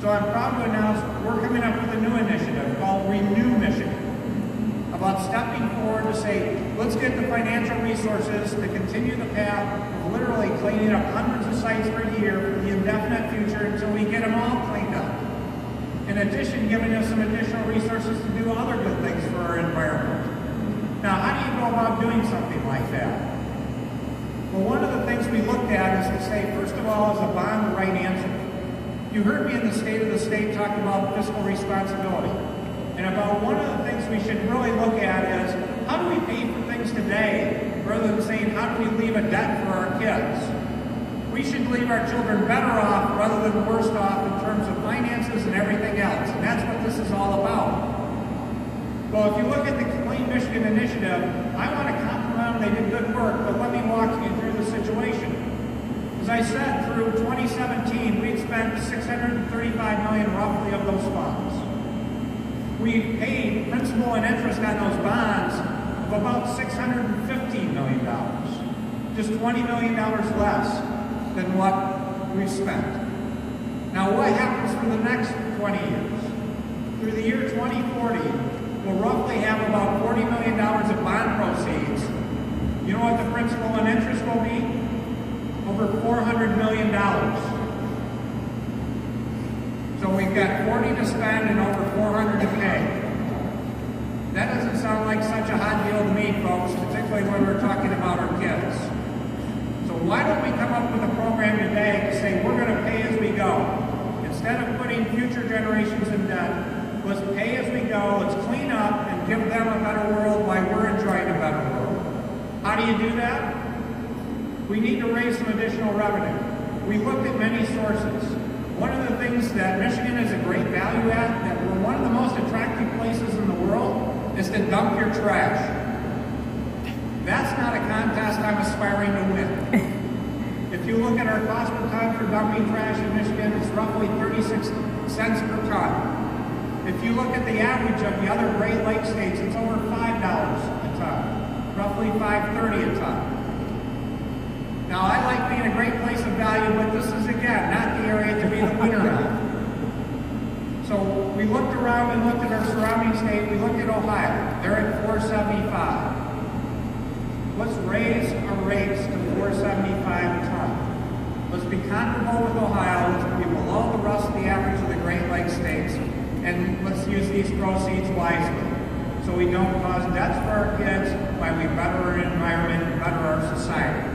So I'm proud to announce we're coming up with a new initiative called Renew Michigan, about stepping forward to say, let's get the financial resources to continue the path of literally cleaning up hundreds of sites per year for the indefinite future until we get them all cleaned up. In addition, giving us some additional resources to do other good things for our environment. Now, how do you go about doing something like that? Well, one of the things we looked at is to say, first of all, is a bond the right answer? You heard me in the State of the State talk about fiscal responsibility. And about one of the things we should really look at is, how do we pay for things today, rather than saying, how do we leave a debt for our kids? We should leave our children better off rather than worse off in terms of finances and everything else. And that's what this is all about. Well, if you look at the Clean Michigan Initiative, I want to compliment them. They did good work, but let me walk you through the situation. As I said, through 2017, we've spent $635 million roughly of those funds. We've paid principal and interest on those bonds of about $615 million. Just $20 million less than what we've spent. Now, what happens for the next 20 years? Through the year 2040, we'll roughly have about $40 million of bond proceeds. You know what the principal and interest will be? Over $400 million. So we've got 40 to spend and over 400 to pay. That doesn't sound like such a hot deal to me, folks, particularly when we're talking about our kids. So why don't we come up with a program today to say we're going to pay as we go? Instead of putting future generations in debt, let's pay as we go, let's clean up and give them a better world while we're enjoying a better world. How do you do that? We need to raise some additional revenue. We looked at many sources. One of the things that Michigan is a great value at, that we're one of the most attractive places in the world, is to dump your trash. That's not a contest I'm aspiring to win. If you look at our cost per ton for dumping trash in Michigan, it's roughly 36 cents per ton. If you look at the average of the other Great Lakes states, it's over $5 a ton, roughly $5.30 a ton. Now, I like being a great place of value, but this is, again, not the area to be the winner of. So we looked around and looked at our surrounding state. We looked at Ohio. They're at $4.75. Let's raise our rates to $4.75 a ton. Let's be comparable with Ohio. Let's be below the rest of the average of the Great Lakes states. And let's use these proceeds wisely so we don't cause debts for our kids while we better our environment and better our society.